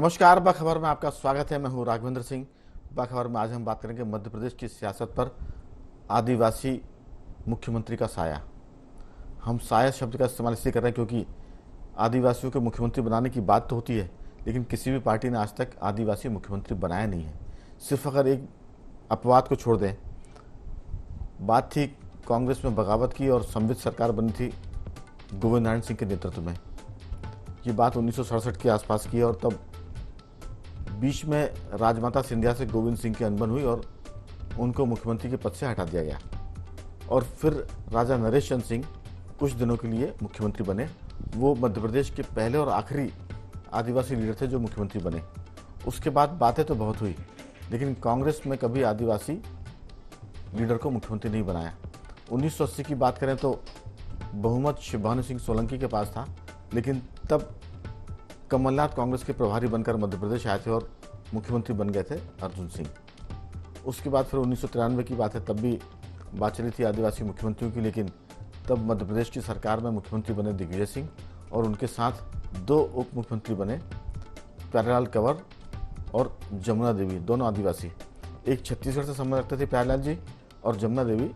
नमस्कार। बखबर में आपका स्वागत है। मैं हूं राघवेंद्र सिंह। बखबर में आज हम बात करेंगे मध्य प्रदेश की सियासत पर आदिवासी मुख्यमंत्री का साया। हम साया शब्द का इस्तेमाल इसलिए कर रहे हैं क्योंकि आदिवासियों के मुख्यमंत्री बनाने की बात तो होती है, लेकिन किसी भी पार्टी ने आज तक आदिवासी मुख्यमंत्री बनाया नहीं है। सिर्फ अगर एक अपवाद को छोड़ दें, बात थी कांग्रेस में बगावत की और संवित सरकार बनी थी गोविंद नारायण सिंह के नेतृत्व में। ये बात 1967 के आसपास की है और तब बीच में राजमाता सिंधिया से गोविंद सिंह की अनबन हुई और उनको मुख्यमंत्री के पद से हटा दिया गया। और फिर राजा नरेश चंद्र सिंह कुछ दिनों के लिए मुख्यमंत्री बने। वो मध्य प्रदेश के पहले और आखिरी आदिवासी लीडर थे जो मुख्यमंत्री बने। उसके बाद बातें तो बहुत हुई, लेकिन कांग्रेस में कभी आदिवासी लीडर को मुख्यमंत्री नहीं बनाया। 1980 की बात करें तो बहुमत शिव भानु सिंह सोलंकी के पास था, लेकिन तब कमलनाथ कांग्रेस के प्रभारी बनकर मध्य प्रदेश आए थे और मुख्यमंत्री बन गए थे अर्जुन सिंह। उसके बाद फिर 1993 की बात है, तब भी बात चली थी आदिवासी मुख्यमंत्रियों की, लेकिन तब मध्य प्रदेश की सरकार में मुख्यमंत्री बने दिग्विजय सिंह और उनके साथ दो उप मुख्यमंत्री बने, प्यारेलाल कंवर और जमुना देवी, दोनों आदिवासी। एक छत्तीसगढ़ से संबंध रखते थे प्यारेलाल जी, और जमुना देवी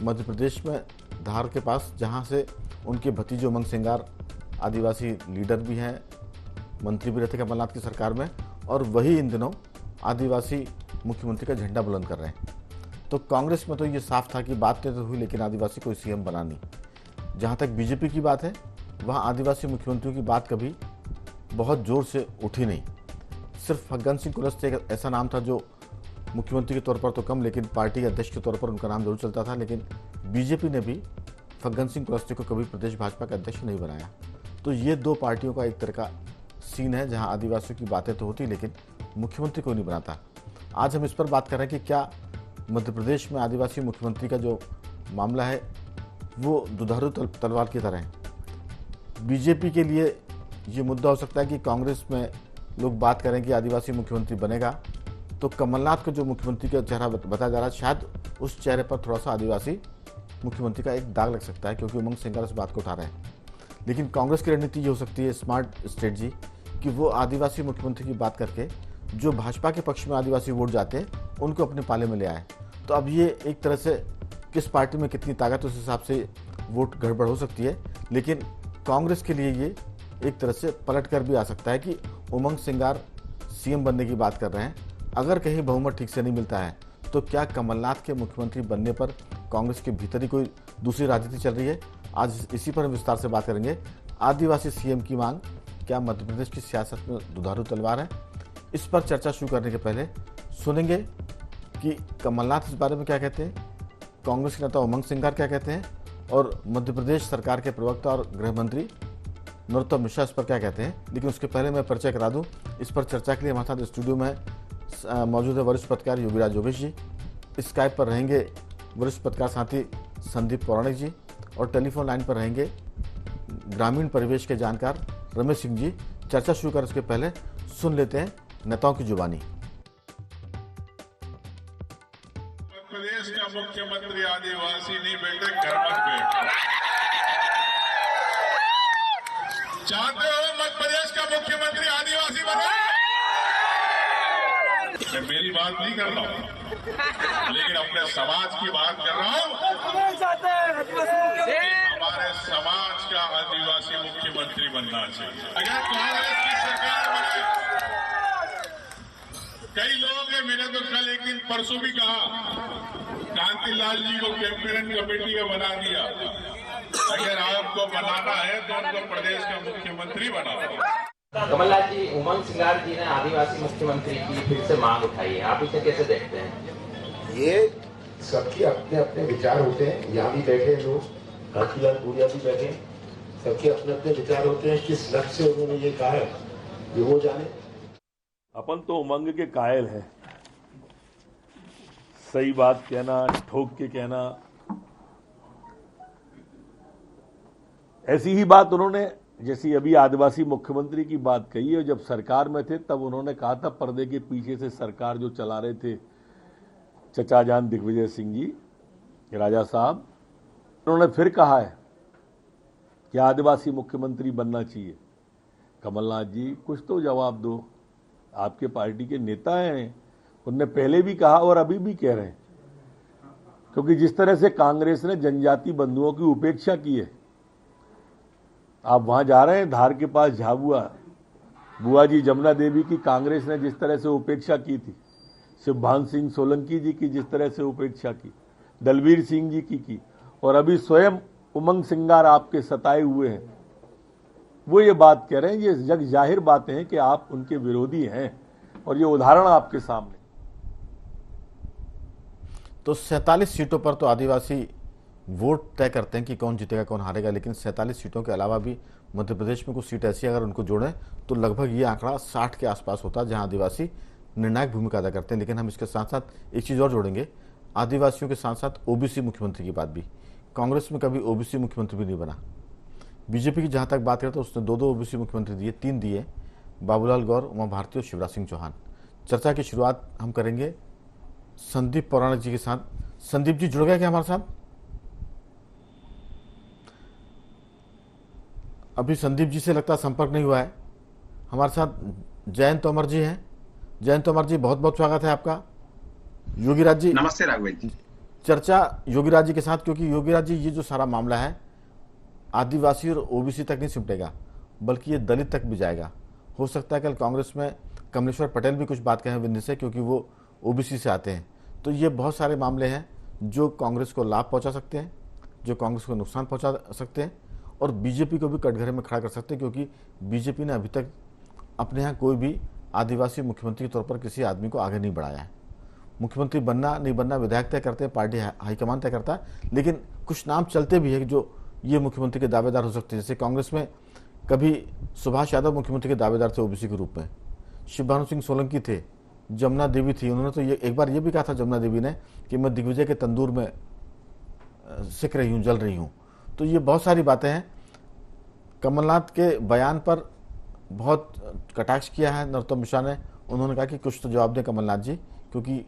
मध्य प्रदेश में धार के पास, जहाँ से उनके भतीजे उमंग सिंगार आदिवासी लीडर भी हैं, मंत्री भी रहते कमलनाथ की सरकार में, और वही इन दिनों आदिवासी मुख्यमंत्री का झंडा बुलंद कर रहे हैं। तो कांग्रेस में तो ये साफ था कि बात तो हुई, लेकिन आदिवासी कोई सीएम बना नहीं। जहाँ तक बीजेपी की बात है, वहाँ आदिवासी मुख्यमंत्रियों की बात कभी बहुत जोर से उठी नहीं। सिर्फ फग्गन सिंह कुलस्ते एक ऐसा नाम था जो मुख्यमंत्री के तौर पर तो कम, लेकिन पार्टी के अध्यक्ष के तौर पर उनका नाम जरूर चलता था। लेकिन बीजेपी ने भी फग्गन सिंह कुलस्ते को कभी प्रदेश भाजपा का अध्यक्ष नहीं बनाया। तो ये दो पार्टियों का एक तरह का सीन है जहां आदिवासियों की बातें तो होती, लेकिन मुख्यमंत्री को नहीं बनाता। आज हम इस पर बात कर रहे हैं कि क्या मध्य प्रदेश में आदिवासी मुख्यमंत्री का जो मामला है वो दुधारू तलवार की तरह है। बीजेपी के लिए ये मुद्दा हो सकता है कि कांग्रेस में लोग बात करें कि आदिवासी मुख्यमंत्री बनेगा, तो कमलनाथ को जो मुख्यमंत्री का चेहरा बताया जा रहा है, शायद उस चेहरे पर थोड़ा सा आदिवासी मुख्यमंत्री का एक दाग लग सकता है, क्योंकि उमंग सिंगार इस बात को उठा रहे हैं। लेकिन कांग्रेस की रणनीति ये हो सकती है, स्मार्ट स्ट्रेटजी, कि वो आदिवासी मुख्यमंत्री की बात करके जो भाजपा के पक्ष में आदिवासी वोट जाते हैं उनको अपने पाले में ले आए। तो अब ये एक तरह से किस पार्टी में कितनी ताकत, उस हिसाब से वोट गड़बड़ हो सकती है। लेकिन कांग्रेस के लिए ये एक तरह से पलट कर भी आ सकता है कि उमंग सिंगार सीएम बनने की बात कर रहे हैं। अगर कहीं बहुमत ठीक से नहीं मिलता है तो क्या कमलनाथ के मुख्यमंत्री बनने पर कांग्रेस के भीतर ही कोई दूसरी राजनीति चल रही है? आज इसी पर हम विस्तार से बात करेंगे। आदिवासी सीएम की मांग क्या मध्य प्रदेश की सियासत में दुधारू तलवार है? इस पर चर्चा शुरू करने के पहले सुनेंगे कि कमलनाथ इस बारे में क्या कहते हैं, कांग्रेस के नेता उमंग सिंगार क्या कहते हैं, और मध्य प्रदेश सरकार के प्रवक्ता और गृह मंत्री नरोत्तम मिश्रा इस पर क्या कहते हैं। लेकिन उसके पहले मैं परिचय करा दूं। इस पर चर्चा के लिए हमारे साथ स्टूडियो में मौजूद है वरिष्ठ पत्रकार योगीराज योगेश जी। स्काइप पर रहेंगे वरिष्ठ पत्रकार साथी संदीप पौराणिक जी, और टेलीफोन लाइन पर रहेंगे ग्रामीण परिवेश के जानकार रमेश सिंह जी। चर्चा शुरू करने से पहले सुन लेते हैं नेताओं की जुबानी। प्रदेश का मुख्यमंत्री आदिवासी नहीं बेटे, घर मत बैठो। चाहते हो मध्य प्रदेश का मुख्यमंत्री आदिवासी बने? मैं मेरी बात नहीं कर रहा हूं, लेकिन अपने समाज की बात कर रहा हूं। हमारे समाज का आदिवासी मुख्यमंत्री बनना चाहिए। अगर कांग्रेस की सरकार बने, कई लोगों ने, मैंने तो कल एक दिन परसों भी कहा, कांतिलाल जी को कैबिनेट कमेटी का बना दिया। अगर आपको बनाना है तो उनको प्रदेश का मुख्यमंत्री बनाओ। कमलनाथ जी, उमंग सिंगार जी ने आदिवासी मुख्यमंत्री की फिर से मांग उठाई है, आप इसे कैसे देखते हैं? ये सबके अपने अपने विचार होते हैं। यहाँ भी बैठे लोग, कांतिलाल भूरिया भी बैठे, सबके अपने अपने विचार होते हैं। किस लक्ष्य से उन्होंने ये कहा है ये वो जाने। अपन तो उमंग के कायल हैं, सही बात कहना, ठोक के कहना। ऐसी ही बात उन्होंने, जैसी अभी आदिवासी मुख्यमंत्री की बात कही है, जब सरकार में थे तब उन्होंने कहा था पर्दे के पीछे से सरकार जो चला रहे थे चचा जान दिग्विजय सिंह जी, राजा साहब, उन्होंने फिर कहा है कि आदिवासी मुख्यमंत्री बनना चाहिए। कमलनाथ जी कुछ तो जवाब दो। आपके पार्टी के नेता हैं, उनने पहले भी कहा और अभी भी कह रहे हैं, क्योंकि जिस तरह से कांग्रेस ने जनजाति बंधुओं की उपेक्षा की है, आप वहां जा रहे हैं धार के पास झाबुआ, बुआ जी जमुना देवी की कांग्रेस ने जिस तरह से उपेक्षा की थी, शिवभान सिंह सोलंकी जी की जिस तरह से उपेक्षा की, दलवीर सिंह जी की और अभी स्वयं उमंग सिंगार आपके सताए हुए हैं, वो ये बात कह रहे हैं। ये जग जाहिर बातें हैं कि आप उनके विरोधी हैं और ये उदाहरण आपके सामने। तो 47 सीटों पर तो आदिवासी वोट तय करते हैं कि कौन जीतेगा कौन हारेगा, लेकिन 47 सीटों के अलावा भी मध्य प्रदेश में कुछ सीट ऐसी अगर उनको जोड़ें तो लगभग ये आंकड़ा 60 के आसपास होता है जहां आदिवासी निर्णायक भूमिका अदा करते हैं। लेकिन हम इसके साथ साथ एक चीज़ और जोड़ेंगे, आदिवासियों के साथ साथ ओबीसी मुख्यमंत्री की बात भी। कांग्रेस में कभी ओबीसी मुख्यमंत्री भी नहीं बना। बीजेपी की जहां तक बात करें तो उसने 2 ओबीसी मुख्यमंत्री दिए, 3 दिए, बाबूलाल गौर, उमा भारती और शिवराज सिंह चौहान। चर्चा की शुरुआत हम करेंगे संदीप पौराणिक जी के साथ। संदीप जी जुड़ गए क्या हमारे साथ? अभी संदीप जी से लगता संपर्क नहीं हुआ है। हमारे साथ जयंत तोमर जी हैं। जयंत तोमर जी, बहुत बहुत स्वागत है आपका। योगीराज जी, नमस्ते राघवेंद्र जी। चर्चा योगीराज जी के साथ, क्योंकि योगीराज जी ये जो सारा मामला है आदिवासी और ओबीसी तक नहीं सिमटेगा, बल्कि ये दलित तक भी जाएगा। हो सकता है कल कांग्रेस में कमलेश्वर पटेल भी कुछ बात कहें विंध्य से, क्योंकि वो ओबीसी से आते हैं। तो ये बहुत सारे मामले हैं जो कांग्रेस को लाभ पहुंचा सकते हैं, जो कांग्रेस को नुकसान पहुंचा सकते हैं और बीजेपी को भी कटघरे में खड़ा कर सकते हैं, क्योंकि बीजेपी ने अभी तक अपने यहाँ कोई भी आदिवासी मुख्यमंत्री के तौर पर किसी आदमी को आगे नहीं बढ़ाया है। मुख्यमंत्री बनना नहीं बनना विधायक तय करते हैं, पार्टी हाईकमान तय करता है, लेकिन कुछ नाम चलते भी है जो ये मुख्यमंत्री के दावेदार हो सकते हैं। जैसे कांग्रेस में कभी सुभाष यादव मुख्यमंत्री के दावेदार थे ओबीसी के रूप में, शिवभानु सिंह सोलंकी थे, जमुना देवी थी। उन्होंने तो ये एक बार ये भी कहा था जमुना देवी ने कि मैं दिग्विजय के तंदूर में सिक रही हूँ, जल रही हूँ। तो ये बहुत सारी बातें हैं। कमलनाथ के बयान पर बहुत कटाक्ष किया है नरोत्तम मिश्रा ने। उन्होंने कहा कि कुछ तो जवाब दें कमलनाथ जी, क्योंकि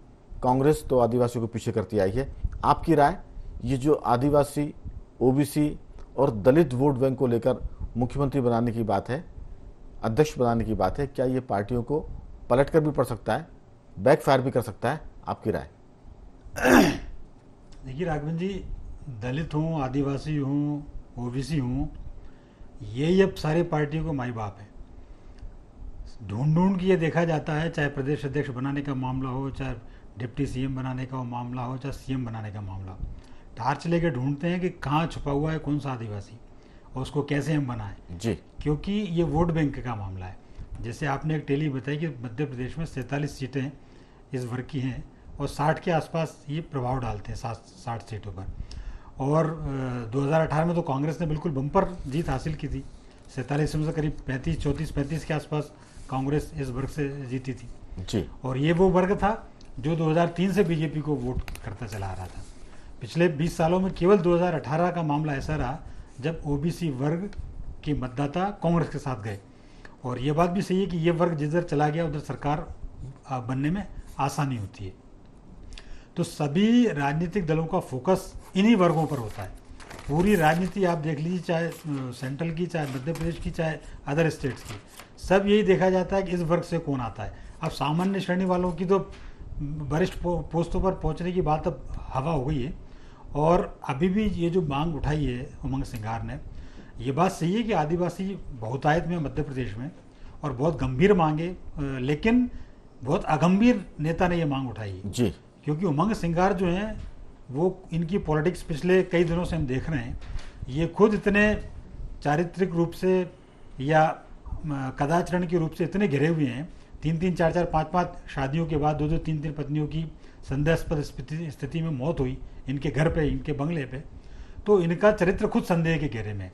कांग्रेस तो आदिवासियों को पीछे करती आई है। आपकी राय, ये जो आदिवासी, ओबीसी और दलित वोट बैंक को लेकर मुख्यमंत्री बनाने की बात है, अध्यक्ष बनाने की बात है, क्या ये पार्टियों को पलट कर भी पड़ सकता है, बैकफायर भी कर सकता है? आपकी राय। देखिए राघवेंद्र जी, दलित हूँ, आदिवासी हूँ, ओबीसी हूँ, यही अब सारी पार्टियों को माई बाप है। ढूंढ ढूंढ के ये देखा जाता है, चाहे प्रदेश अध्यक्ष बनाने का मामला हो, चाहे डिप्टी सीएम बनाने का मामला हो, चाहे सीएम बनाने का मामला हो, टार्च लेके ढूंढते हैं कि कहाँ छुपा हुआ है कौन सा आदिवासी और उसको कैसे हम बनाएं जी, क्योंकि ये वोट बैंक का मामला है। जैसे आपने एक टेली बताई कि मध्य प्रदेश में 47 सीटें इस वर्ग की हैं और 60 के आसपास ये प्रभाव डालते हैं, 60 सीटों पर। और 2018 में तो कांग्रेस ने बिल्कुल बम्पर जीत हासिल की थी। 47 में से करीब 34-35 के आसपास कांग्रेस इस वर्ग से जीती थी जी। और ये वो वर्ग था जो 2003 से बीजेपी को वोट करता चला आ रहा था। पिछले 20 सालों में केवल 2018 का मामला ऐसा रहा जब ओबीसी वर्ग के मतदाता कांग्रेस के साथ गए। और ये बात भी सही है कि ये वर्ग जिधर चला गया उधर सरकार बनने में आसानी होती है। तो सभी राजनीतिक दलों का फोकस इन्हीं वर्गों पर होता है। पूरी राजनीति आप देख लीजिए, चाहे सेंट्रल की, चाहे मध्य प्रदेश की, चाहे अदर स्टेट्स की, सब यही देखा जाता है कि इस वर्ग से कौन आता है। अब सामान्य श्रेणी वालों की तो वरिष्ठ पोस्टों पर पहुंचने की बात अब हवा हो गई है। और अभी भी ये जो मांग उठाई है उमंग सिंगार ने, ये बात सही है कि आदिवासी बहुतायत में मध्य प्रदेश में और बहुत गंभीर मांगे, लेकिन बहुत अगंभीर नेता ने ये मांग उठाई है जी। क्योंकि उमंग सिंगार जो हैं वो इनकी पॉलिटिक्स पिछले कई दिनों से हम देख रहे हैं, ये खुद इतने चारित्रिक रूप से या कदाचरण के रूप से इतने घिरे हुए हैं। 3-3, 4-4, 5-5 शादियों के बाद 2-2, 3-3 पत्नियों की संदेहास्पद स्थिति में मौत हुई इनके घर पे, इनके बंगले पे। तो इनका चरित्र खुद संदेह के घेरे में।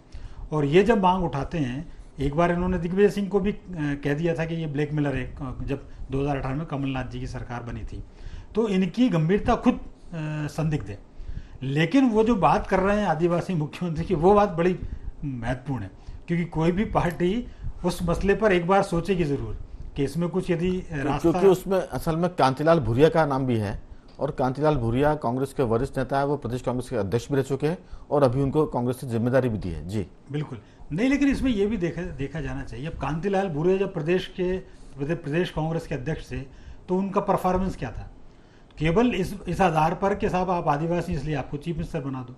और ये जब मांग उठाते हैं, एक बार इन्होंने दिग्विजय सिंह को भी कह दिया था कि ये ब्लैकमेलर है, जब 2018 में कमलनाथ जी की सरकार बनी थी। तो इनकी गंभीरता खुद संदिग्ध है। लेकिन वो जो बात कर रहे हैं आदिवासी मुख्यमंत्री की, वो बात बड़ी महत्वपूर्ण है, क्योंकि कोई भी पार्टी उस मसले पर एक बार सोचेगी जरूर कि इसमें कुछ यदि रास्ता, क्योंकि उसमें असल में कांतिलाल भूरिया का नाम भी है और कांतिलाल भूरिया कांग्रेस के वरिष्ठ नेता है, वो प्रदेश कांग्रेस के अध्यक्ष भी रह चुके हैं और अभी उनको कांग्रेस से जिम्मेदारी भी दी है। जी बिल्कुल नहीं, लेकिन इसमें यह भी देखा जाना चाहिए। अब कांतिलाल भूरिया जब प्रदेश के प्रदेश कांग्रेस के अध्यक्ष थे तो उनका परफॉर्मेंस क्या था? केवल इस आधार पर कि साहब आप आदिवासी इसलिए आपको चीफ मिनिस्टर बना दो।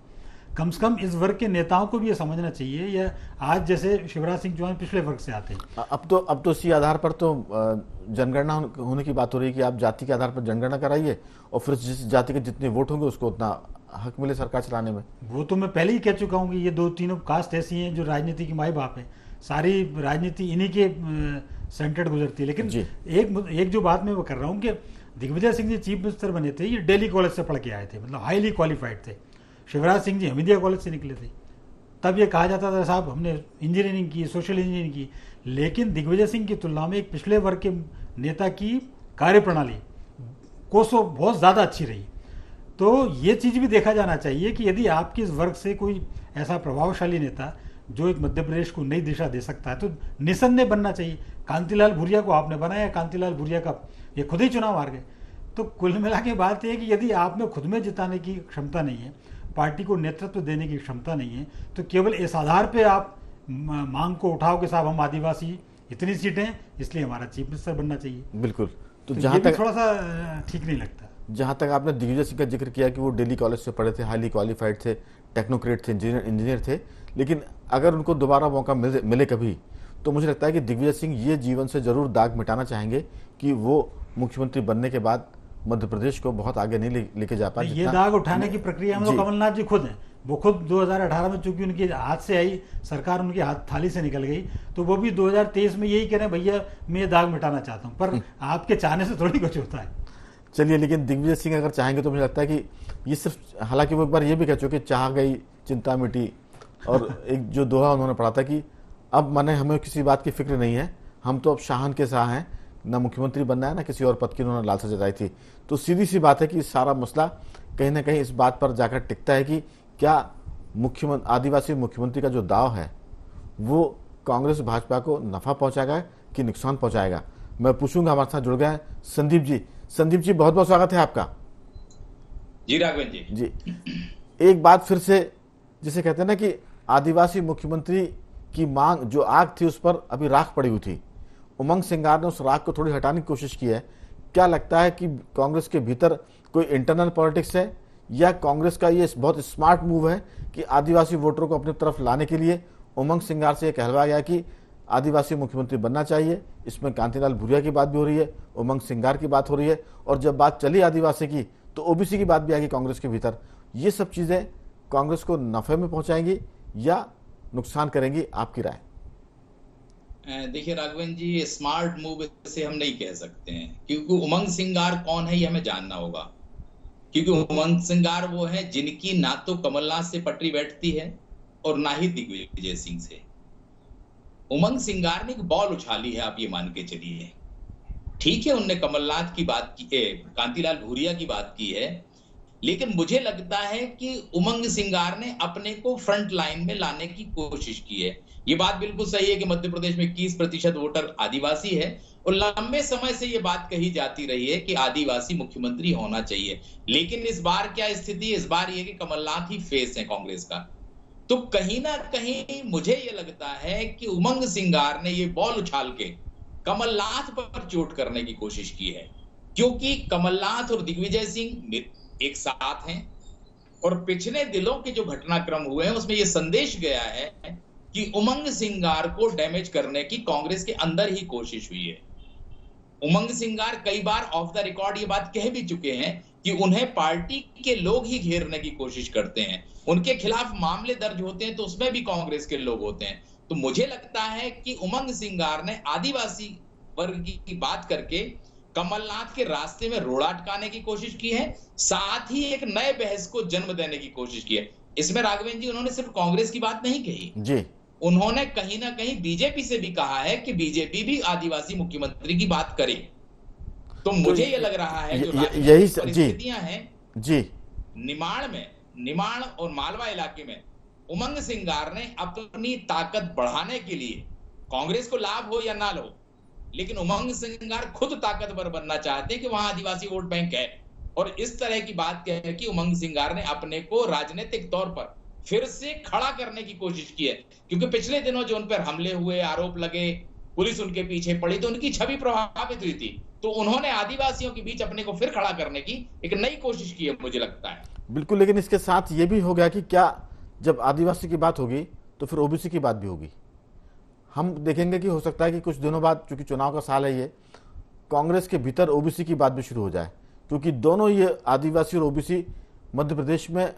कम से कम इस वर्ग के नेताओं को भी ये समझना चाहिए, या आज जैसे शिवराज सिंह चौहान पिछले वर्ग से आते हैं। अब तो इसी आधार पर तो जनगणना होने की बात हो रही है कि आप जाति के आधार पर जनगणना कराइए और फिर जिस जाति के जितने वोट होंगे उसको उतना हक मिले सरकार चलाने में। वो तो मैं पहले ही कह चुका हूँ कि ये 2-3 कास्ट ऐसी हैं जो राजनीति की माई बाप है, सारी राजनीति इन्हीं के सेंटर्ड गुजरती है। लेकिन एक जो बात मैं वो कर रहा हूँ कि दिग्विजय सिंह जी चीफ मिनिस्टर बने थे, ये दिल्ली कॉलेज से पढ़ के आए थे, मतलब हाईली क्वालिफाइड थे। शिवराज सिंह जी हमीदिया कॉलेज से निकले थे। तब ये कहा जाता था साहब हमने इंजीनियरिंग की, सोशल इंजीनियरिंग की। लेकिन दिग्विजय सिंह की तुलना में एक पिछले वर्ग के नेता की कार्यप्रणाली कोसों बहुत ज़्यादा अच्छी रही। तो ये चीज़ भी देखा जाना चाहिए कि यदि आपके इस वर्ग से कोई ऐसा प्रभावशाली नेता जो एक मध्य प्रदेश को नई दिशा दे सकता है तो निसंदेह बनना चाहिए। कांतिलाल भूरिया को आपने बनाया, कांतिलाल भूरिया का ये खुद ही चुनाव हार गए। तो कुल मिला के बात है कि यदि आप में खुद में जिताने की क्षमता नहीं है, पार्टी को नेतृत्व देने की क्षमता नहीं है, तो केवल इस आधार पे आप मांग को उठाओ कि साहब हम आदिवासी इतनी सीटें इसलिए हमारा चीफ मिनिस्टर बनना चाहिए। बिल्कुल। तो जहाँ तक थोड़ा सा ठीक नहीं लगता। जहाँ तक आपने दिग्विजय सिंह का जिक्र किया कि वो दिल्ली कॉलेज से पढ़े थे, हाईली क्वालिफाइड थे, टेक्नोक्रेट थे, इंजीनियर थे, लेकिन अगर उनको दोबारा मौका मिले कभी, तो मुझे लगता है कि दिग्विजय सिंह ये जीवन से जरूर दाग मिटाना चाहेंगे कि वो मुख्यमंत्री बनने के बाद मध्य प्रदेश को बहुत आगे नहीं लेके जा पाए। ये दाग उठाने की प्रक्रिया में तो कमलनाथ जी खुद हैं। वो खुद 2018 में चूंकि उनके हाथ से आई सरकार, उनके हाथ थाली से निकल गई, तो वो भी 2023 में यही कह रहे हैं भैया मैं ये दाग मिटाना चाहता हूँ। पर आपके चाहने से थोड़ी कुछ होता है। चलिए, लेकिन दिग्विजय सिंह अगर चाहेंगे तो मुझे लगता है कि ये सिर्फ, हालांकि वो एक बार ये भी कह चुके चाह गई चिंता मिटी, और एक जो दोहा उन्होंने पढ़ा था कि अब माने हमें किसी बात की फिक्र नहीं है, हम तो अब शाहन के शाह हैं, ना मुख्यमंत्री बनना है ना किसी और पद की उन्होंने लालसा जताई थी। तो सीधी सी बात है कि सारा मसला कहीं ना कहीं इस बात पर जाकर टिकता है कि क्या आदिवासी मुख्यमंत्री का जो दाव है वो कांग्रेस भाजपा को नफा पहुंचाएगा कि नुकसान पहुंचाएगा। मैं पूछूंगा, हमारे साथ जुड़ गए संदीप जी। संदीप जी, बहुत बहुत स्वागत है आपका। जी राघवेंद्र जी। एक बात फिर से, जिसे कहते हैं ना कि आदिवासी मुख्यमंत्री की मांग जो आग थी उस पर अभी राख पड़ी हुई थी, उमंग सिंगार ने उस राख को थोड़ी हटाने की कोशिश की है। क्या लगता है कि कांग्रेस के भीतर कोई इंटरनल पॉलिटिक्स है या कांग्रेस का ये बहुत स्मार्ट मूव है कि आदिवासी वोटरों को अपनी तरफ लाने के लिए उमंग सिंगार से यह कहलवाया गया कि आदिवासी मुख्यमंत्री बनना चाहिए? इसमें कांतिलाल भूरिया की बात भी हो रही है, उमंग सिंगार की बात हो रही है, और जब बात चली आदिवासी की तो ओबीसी की बात भी आएगी कांग्रेस के भीतर। ये सब चीजें कांग्रेस को नफे में पहुंचाएंगी या नुकसान करेंगी, आपकी राय? देखिए राघवेंद्र जी, स्मार्ट मूव से हम नहीं कह सकते हैं, क्योंकि उमंग सिंगार कौन है ये हमें जानना होगा। क्योंकि उमंग सिंगार वो है जिनकी ना तो कमलनाथ से पटरी बैठती है और ना ही दिग्विजय सिंह से। उमंग सिंगार ने एक बॉल उछाली है, आप ये मान के चलिए। ठीक है, उनने कमलनाथ की बात की, कांतिलाल भूरिया की बात की है, लेकिन मुझे लगता है कि उमंग सिंगार ने अपने को फ्रंट लाइन में लाने की कोशिश की है। ये बात बिल्कुल सही है कि मध्य प्रदेश में 21% वोटर आदिवासी है, और लंबे समय से ये बात कही जाती रही है कि आदिवासी मुख्यमंत्री होना चाहिए। लेकिन इस बार क्या स्थिति है? इस बार ये कि कमलनाथ ही फेस है कांग्रेस का। तो कहीं ना कहीं मुझे ये लगता है कि उमंग सिंगार ने ये बॉल उछाल के कमलनाथ पर चोट करने की कोशिश की है, क्योंकि कमलनाथ और दिग्विजय सिंह एक साथ हैं, और पिछले दिनों के जो घटनाक्रम हुए हैं उसमें यह संदेश गया है कि उमंग सिंगार को डैमेज करने की कांग्रेस के अंदर ही कोशिश हुई है। उमंग सिंगार कई बार ऑफ द रिकॉर्ड ये बात कह भी चुके हैं कि उन्हें पार्टी के लोग ही घेरने की कोशिश करते हैं, उनके खिलाफ मामले दर्ज होते हैं तो उसमें भी कांग्रेस के लोग होते हैं। तो मुझे लगता है कि उमंग सिंगार ने आदिवासी वर्ग की बात करके कमलनाथ के रास्ते में रोड़ा अटकाने की कोशिश की है, साथ ही एक नए बहस को जन्म देने की कोशिश की है। इसमें राघवेंद्र जी, उन्होंने सिर्फ कांग्रेस की बात नहीं कही जी, उन्होंने कहीं ना कहीं बीजेपी से भी कहा है कि बीजेपी भी आदिवासी मुख्यमंत्री की बात करे। तो मुझे यह लग रहा है जो यही परिस्थितियां हैं जी, निमाड़ और मालवा इलाके में उमंग सिंगार ने अपनी ताकत बढ़ाने के लिए, कांग्रेस को लाभ हो या ना हो, लेकिन उमंग सिंगार खुद ताकतवर बनना चाहते हैं कि वहां आदिवासी वोट बैंक है। और इस तरह की बात क्या है कि उमंग सिंगार ने अपने को राजनीतिक तौर पर फिर से खड़ा करने की कोशिश की है, क्योंकि पिछले दिनों जो उन पर हमले हुए, आरोप लगे, पुलिस उनके पीछे पड़ी तो उनकी छवि प्रभावित हुई थी। तो उन्होंने आदिवासियों के बीच अपने को फिर खड़ा करने की एक नई कोशिश की है, मुझे लगता है। बिल्कुल, लेकिन इसके साथ ये भी हो गया कि क्या जब आदिवासी की बात होगी तो फिर ओबीसी की बात भी होगी। हम देखेंगे कि हो सकता है कि कुछ दिनों बाद, चूंकि चुनाव का साल है ये, कांग्रेस के भीतर ओबीसी की बात भी शुरू हो जाए, क्योंकि दोनों ये आदिवासी और ओबीसी मध्य प्रदेश में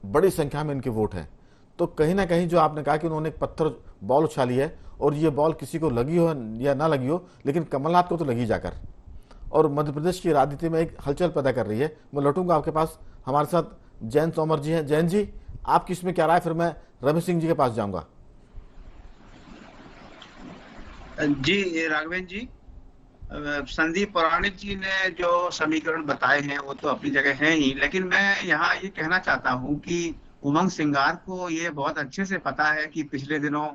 बड़ी संख्या में इनके वोट हैं। तो कहीं ना कहीं जो आपने कहा कि उन्होंने एक पत्थर बॉल उछाली है, और ये बॉल किसी को लगी हो या ना लगी हो, लेकिन कमलनाथ को तो लगी जाकर, और मध्य प्रदेश की राजनीति में एक हलचल पैदा कर रही है। मैं लौटूंगा आपके पास, हमारे साथ जैन तोमर जी हैं। जैन जी, आपकी इसमें क्या राय? फिर मैं रमेश सिंह जी के पास जाऊंगा। जी राघवेंद्र जी, संदीप पौराणिक जी ने जो समीकरण बताए हैं वो तो अपनी जगह है ही, लेकिन मैं यहाँ ये कहना चाहता हूँ कि उमंग सिंगार को ये बहुत अच्छे से पता है कि पिछले दिनों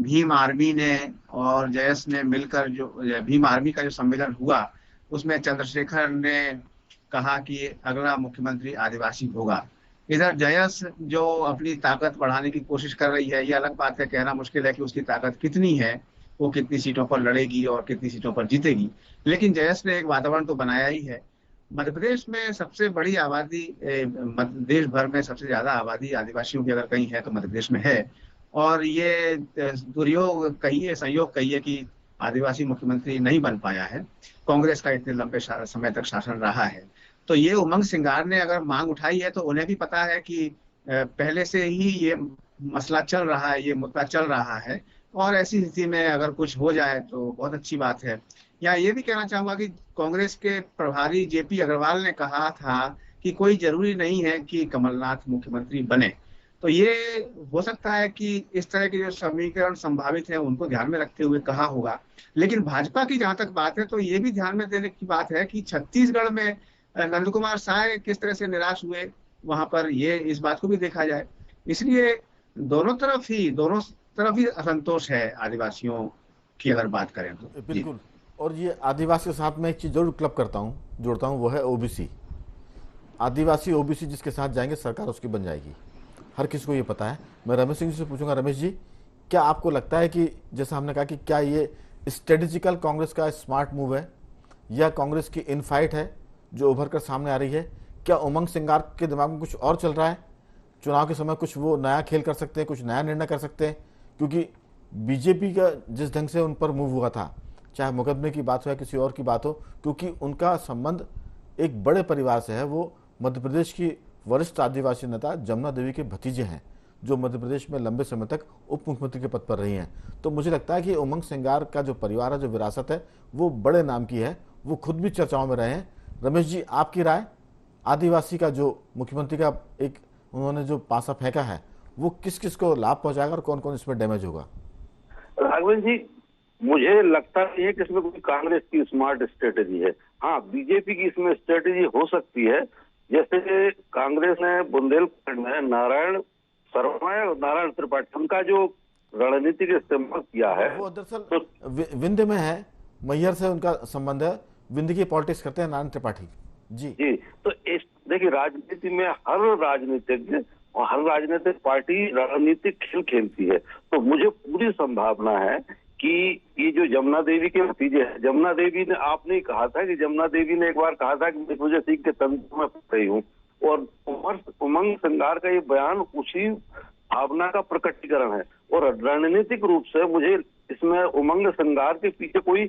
भीम आर्मी ने और जयस ने मिलकर, जो भीम आर्मी का जो सम्मेलन हुआ उसमें चंद्रशेखर ने कहा कि अगला मुख्यमंत्री आदिवासी होगा। इधर जयस जो अपनी ताकत बढ़ाने की कोशिश कर रही है, ये अलग बात है, कहना मुश्किल है कि उसकी ताकत कितनी है, वो कितनी सीटों पर लड़ेगी और कितनी सीटों पर जीतेगी, लेकिन जयस ने एक वातावरण तो बनाया ही है। मध्य प्रदेश में सबसे बड़ी आबादी, देश भर में सबसे ज्यादा आबादी आदिवासियों की अगर कहीं है तो मध्य प्रदेश में है, और ये दुर्योग कहिए, संयोग कहिए कि आदिवासी मुख्यमंत्री नहीं बन पाया है। कांग्रेस का इतने लंबे समय तक शासन रहा है, तो ये उमंग सिंगार ने अगर मांग उठाई है तो उन्हें भी पता है कि पहले से ही ये मसला चल रहा है, ये मुद्दा चल रहा है, और ऐसी स्थिति में अगर कुछ हो जाए तो बहुत अच्छी बात है। या ये भी कहना चाहूंगा कि कांग्रेस के प्रभारी जेपी अग्रवाल ने कहा था कि कोई जरूरी नहीं है कि कमलनाथ मुख्यमंत्री बने, तो ये हो सकता है कि इस तरह के जो समीकरण संभावित हैं उनको ध्यान में रखते हुए कहा होगा। लेकिन भाजपा की जहां तक बात है तो ये भी ध्यान में देने की बात है कि छत्तीसगढ़ में नंद कुमार साय किस तरह से निराश हुए, वहां पर ये इस बात को भी देखा जाए। इसलिए दोनों तरफ ही असंतोष है आदिवासियों की अगर बात करें तो। बिल्कुल, और ये आदिवासी के साथ में एक चीज जरूर क्लब जोड़ता हूँ, वो है ओबीसी। आदिवासी ओबीसी जिसके साथ जाएंगे सरकार उसकी बन जाएगी, हर किसी को ये पता है। मैं रमेश सिंह जी से पूछूंगा, रमेश जी, क्या आपको लगता है कि जैसा हमने कहा कि क्या ये स्ट्रेटेजिकल कांग्रेस का स्मार्ट मूव है, या कांग्रेस की इनफाइट है जो उभर कर सामने आ रही है? क्या उमंग सिंगार के दिमाग में कुछ और चल रहा है? चुनाव के समय कुछ वो नया खेल कर सकते हैं, कुछ नया निर्णय कर सकते हैं? क्योंकि बीजेपी का जिस ढंग से उन पर मूव हुआ था, चाहे मुकदमे की बात हो या किसी और की बात हो, क्योंकि उनका संबंध एक बड़े परिवार से है। वो मध्य प्रदेश की वरिष्ठ आदिवासी नेता जमुना देवी के भतीजे हैं, जो मध्य प्रदेश में लंबे समय तक उप मुख्यमंत्री के पद पर रही हैं। तो मुझे लगता है कि उमंग सिंगार का जो परिवार है, जो विरासत है, वो बड़े नाम की है, वो खुद भी चर्चाओं में रहे हैं। रमेश जी, आपकी राय? आदिवासी का जो मुख्यमंत्री का एक उन्होंने जो पासा फेंका है, वो किस किस को लाभ पहुंचाएगा और कौन कौन इसमें डैमेज होगा? राघवेंद्र जी, मुझे लगता नहीं है कि इसमें कोई कांग्रेस की स्मार्ट स्ट्रेटेजी है। हाँ, बीजेपी की इसमें स्ट्रेटेजी हो सकती है, जैसे कांग्रेस ने बुंदेलखंड में नारायण शर्मा और नारायण त्रिपाठी, उनका जो रणनीतिक इस्तेमाल किया है, वो दरअसल विंध्य में है, मैहर से उनका संबंध है, विंध्य की पॉलिटिक्स करते हैं नारायण त्रिपाठी जी। तो देखिए, राजनीति में हर राजनीतिज्ञ और हर राजनीतिक पार्टी रणनीतिक खेल खेलती है। तो मुझे पूरी संभावना है कि ये जो जमुना देवी के भतीजे हैं, जमुना देवी ने, आपने कहा था कि जमुना देवी ने एक बार कहा था कि मुझे सिंह के तंत्र में पड़ रही हूँ, और उमंग सिंगार का ये बयान उसी भावना का प्रकटीकरण है। और रणनीतिक रूप से मुझे इसमें उमंग सिंगार के पीछे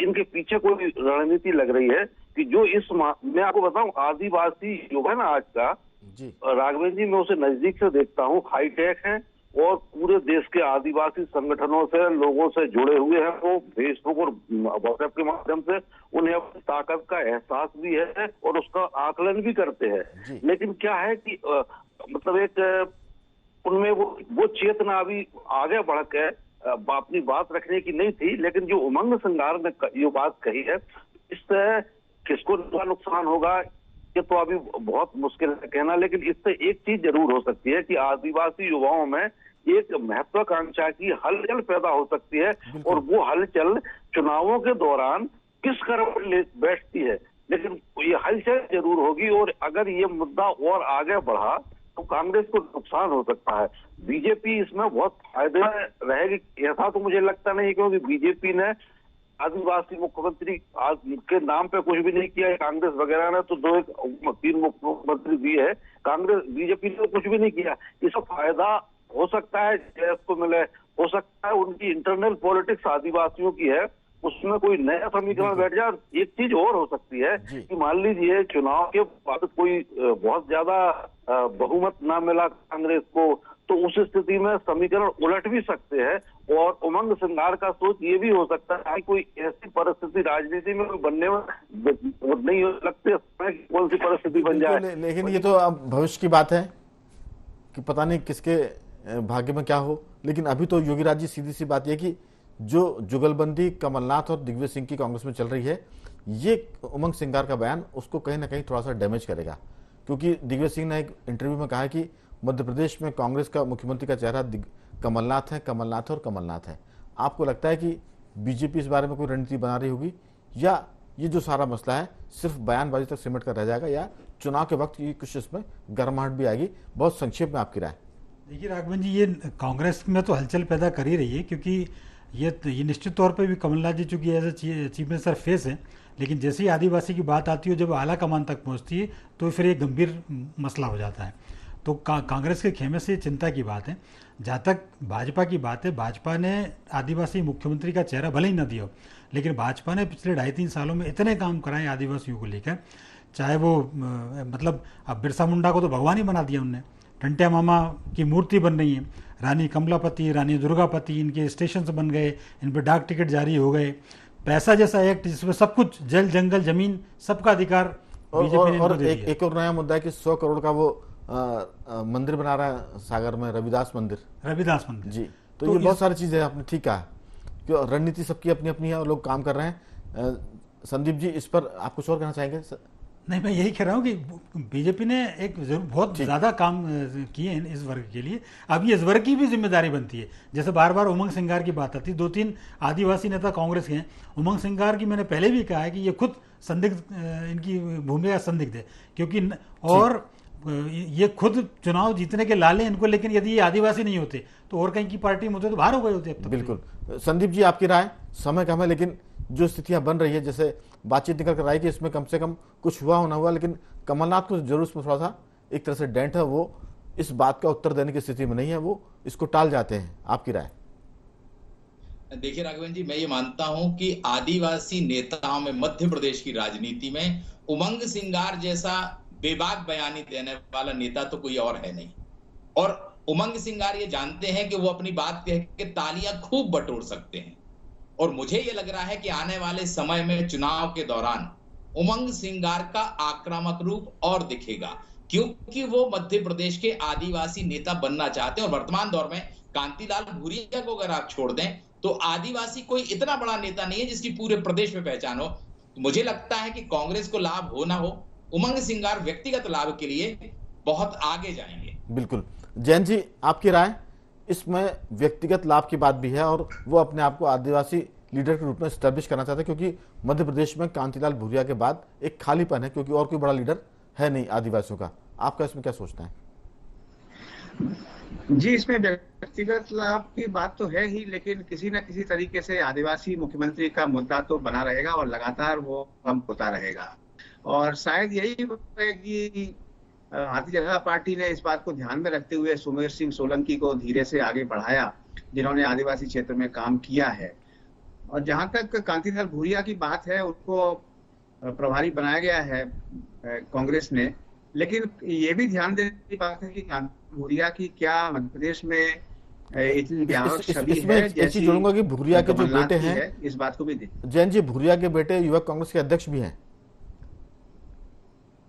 इनके पीछे कोई रणनीति लग रही है कि जो मैं आपको बताऊं, आदिवासी युग है ना आज का, राघवेंद्र जी, मैं उसे नजदीक से देखता हूँ, हाईटेक है और पूरे देश के आदिवासी संगठनों से, लोगों से जुड़े हुए हैं। वो फेसबुक और व्हाट्सएप के माध्यम से उन्हें अपनी ताकत का एहसास भी है और उसका आकलन भी करते हैं। लेकिन क्या है कि मतलब एक उनमें वो चेतना अभी आगे बढ़ के अपनी बात रखने की नहीं थी। लेकिन जो उमंग सिंगार ने ये बात कही है, इससे किसको नुकसान होगा ये तो अभी बहुत मुश्किल है कहना, लेकिन इससे एक चीज जरूर हो सकती है कि आदिवासी युवाओं में एक महत्वाकांक्षा की हलचल पैदा हो सकती है, और वो हलचल चुनावों के दौरान किस करवट बैठती है, लेकिन ये हलचल जरूर होगी। और अगर ये मुद्दा और आगे बढ़ा तो कांग्रेस को नुकसान हो सकता है। बीजेपी इसमें बहुत फायदे में रहेगी, ऐसा तो मुझे लगता नहीं, क्योंकि बीजेपी ने आदिवासी मुख्यमंत्री आज के नाम पे कुछ भी नहीं किया है। कांग्रेस वगैरह ने तो 3 मुख्यमंत्री दिए है, कांग्रेस बीजेपी ने तो कुछ भी नहीं किया। इसका फायदा हो सकता है जैस को मिले, हो सकता है उनकी इंटरनल पॉलिटिक्स आदिवासियों की है, उसमें कोई नया समीकरण बैठ जाए। एक चीज और हो सकती है कि मान लीजिए चुनाव के बाद कोई बहुत ज्यादा बहुमत ना मिला कांग्रेस को, तो उस स्थिति में समीकरण उलट भी सकते हैं और उमंग सिंगार का सोच ये भी हो सकता है कि कोई ऐसी परिस्थिति राजनीति में बनने में नहीं हो लगती, कौन सी परिस्थिति बन जाए। लेकिन ये तो अब भविष्य की बात है कि पता नहीं किसके भाग्य में क्या हो। लेकिन अभी तो योगीराज जी, सीधी सी बात यह कि जो जुगलबंदी कमलनाथ और दिग्विजय सिंह की कांग्रेस में चल रही है, ये उमंग सिंगार का बयान उसको कहीं ना कहीं थोड़ा सा डैमेज करेगा, क्योंकि दिग्विजय सिंह ने एक इंटरव्यू में कहा है कि मध्य प्रदेश में कांग्रेस का मुख्यमंत्री का चेहरा कमलनाथ है, कमलनाथ और कमलनाथ है। आपको लगता है कि बीजेपी इस बारे में कोई रणनीति बना रही होगी, या ये जो सारा मसला है सिर्फ बयानबाजी तक सिमट कर रह जाएगा, या चुनाव के वक्त ये कुछ इसमें गर्माहट भी आएगी? बहुत संक्षेप में आपकी राय। देखिए राघवन जी, ये कांग्रेस में तो हलचल पैदा कर ही रही है, क्योंकि ये निश्चित तौर पे भी कमलनाथ जी चूंकि as a chief minister face है, लेकिन जैसे ही आदिवासी की बात आती है, जब आला कमान तक पहुंचती है तो फिर एक गंभीर मसला हो जाता है। तो कांग्रेस के खेमे से चिंता की बात है। जहाँ तक भाजपा की बात है, भाजपा ने आदिवासी मुख्यमंत्री का चेहरा भले ही न दिया हो, लेकिन भाजपा ने पिछले 2.5-3 सालों में इतने काम कराए आदिवासियों को लेकर, चाहे वो मतलब अब बिरसा मुंडा को तो भगवान ही बना दिया उनने, टंटिया मामा की मूर्ति बन रही है, रानी कमलापति, रानी दुर्गापति, इनके स्टेशन बन गए, इन पर डाक टिकट जारी हो गए, पैसा जैसा एक्ट जिसमें सब कुछ, जल जंगल जमीन सबका अधिकार बीजेपी ने और एक और नया मुद्दा है कि 100 करोड़ का वो मंदिर बना रहा है सागर में, रविदास मंदिर जी। तो ये बहुत सारी चीजें आपने ठीक कहा कि रणनीति सबकी अपनी अपनी है और लोग काम कर रहे हैं। संदीप जी, इस पर आप कुछ और कहना चाहेंगे? नहीं, मैं यही कह रहा हूँ कि बीजेपी ने एक बहुत ज़्यादा काम किए हैं इस वर्ग के लिए। अब ये इस वर्ग की भी जिम्मेदारी बनती है। जैसे बार बार उमंग सिंगार की बात आती है, 2-3 आदिवासी नेता कांग्रेस के हैं। उमंग सिंगार की मैंने पहले भी कहा है कि ये खुद संदिग्ध, इनकी भूमिका संदिग्ध है, क्योंकि और ये खुद चुनाव जीतने के लाले इनको, लेकिन यदि ये आदिवासी नहीं होते तो और कहीं की पार्टी में होते तो बाहर हो गए होते अब तक। बिल्कुल। संदीप जी, आपकी राय? समय कम है, लेकिन जो स्थितियां बन रही है, जैसे बातचीत निकल कर आई कि इसमें कम से कम कुछ हुआ होना हुआ, लेकिन कमलनाथ को जरूर इसमें थोड़ा सा एक तरह से डेंट है, वो इस बात का उत्तर देने की स्थिति में नहीं है, वो इसको टाल जाते हैं। आपकी राय? देखिए राघवन जी, मैं ये मानता हूं कि आदिवासी नेताओं में मध्य प्रदेश की राजनीति में उमंग सिंगार जैसा बेबाक बयानी देने वाला नेता तो कोई और है नहीं। और उमंग सिंगार ये जानते हैं कि वो अपनी बात कह के तालियां खूब बटोर सकते हैं। और मुझे ये लग रहा है कि आने वाले समय में चुनाव के दौरान उमंग सिंगार का आक्रामक रूप और दिखेगा, क्योंकि वो मध्य प्रदेश के आदिवासी नेता बनना चाहते हैं। और वर्तमान दौर में कांतिलाल भूरिया को अगर आप छोड़ दें तो आदिवासी कोई इतना बड़ा नेता नहीं है जिसकी पूरे प्रदेश में पहचान हो। मुझे लगता है कि कांग्रेस को लाभ हो ना हो, उमंग सिंगार व्यक्तिगत लाभ के लिए बहुत आगे जाएंगे। बिल्कुल। जैन जी, आपकी राय? इसमें व्यक्तिगत लाभ की बात भी है और वो अपने आप को आदिवासी लीडर के रूप में स्टैब्लिश करना चाहते हैं, क्योंकि मध्य प्रदेश में कांतिलाल भूरिया के बाद एक खालीपन है, क्योंकि और कोई बड़ा लीडर है नहीं आदिवासियों का। आपका इसमें क्या सोचना है? जी, इसमें व्यक्तिगत लाभ की बात तो है ही, लेकिन किसी न किसी तरीके से आदिवासी मुख्यमंत्री का मुद्दा तो बना रहेगा और लगातार वो कम होता रहेगा। और शायद यही है कि भारतीय जनता पार्टी ने इस बात को ध्यान में रखते हुए सुमेर सिंह सोलंकी को धीरे से आगे बढ़ाया, जिन्होंने आदिवासी क्षेत्र में काम किया है। और जहां तक कांतिलाल भूरिया की बात है, उनको प्रभारी बनाया गया है कांग्रेस ने, लेकिन ये भी ध्यान देने की बात है कि कांतिलाल भूरिया की क्या मध्य प्रदेश में इतनी व्यापक छवि है जैसी जोड़ूंगा कि भूरिया के जो बेटे हैं, इस बात को भी देखिए। जैन जी, भूरिया के बेटे युवक कांग्रेस के अध्यक्ष भी हैं।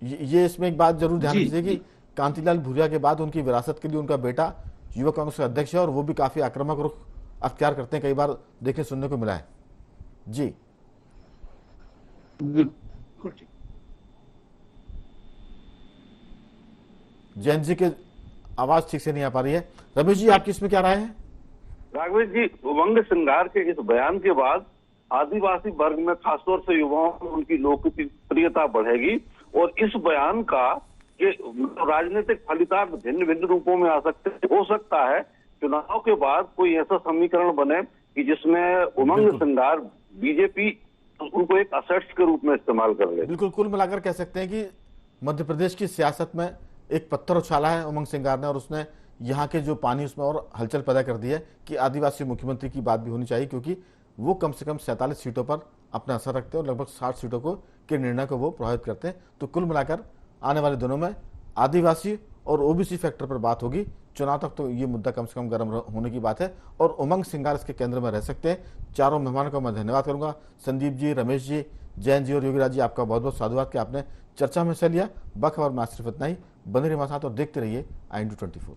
ये इसमें एक बात जरूर ध्यान दीजिए कि कांतिलाल भूरिया के बाद उनकी विरासत के लिए उनका बेटा युवक कांग्रेस का अध्यक्ष है और वो भी काफी आक्रामक रुख अख्तियार करते हैं, कई बार देखने सुनने को मिला है। जी जैन जी के आवाज ठीक से नहीं आ पा रही है। रमेश जी, आपकी इसमें क्या राय है? राघवेश जी, उमंग सिंगार के इस बयान के बाद आदिवासी वर्ग में खासतौर से युवाओं में उनकी लोकप्रियता बढ़ेगी और इस बयान का कि राजनीतिक फलितार्थ भिन्न भिन्न रूपों में आ सकते हैं। हो सकता है चुनाव के बाद कोई ऐसा समीकरण बने कि जिसमें उमंग सिंगार बीजेपी उनको एक असेट्स के रूप में इस्तेमाल कर ले। बिल्कुल, कुल मिलाकर कह सकते हैं कि मध्य प्रदेश की सियासत में एक पत्थर उछाला है उमंग सिंगार ने, और उसने यहाँ के जो पानी उसमें और हलचल पैदा कर दी है कि आदिवासी मुख्यमंत्री की बात भी होनी चाहिए, क्योंकि वो कम से कम 47 सीटों पर अपना असर रखते हैं और लगभग 60 सीटों के निर्णय को वो प्रभावित करते हैं। तो कुल मिलाकर आने वाले दिनों में आदिवासी और ओबीसी फैक्टर पर बात होगी। चुनाव तक तो ये मुद्दा कम से कम गर्म होने की बात है और उमंग सिंगार इसके केंद्र में रह सकते हैं। चारों मेहमानों का मैं धन्यवाद करूंगा, संदीप जी, रमेश जी, जैन जी और योगीराज जी, आपका बहुत बहुत साधुवाद कि आपने चर्चा में हिस्सा लिया। बखबर में सिर्फ इतना ही। बने रहिए हमारे साथ और देखते रहिए INDU 24।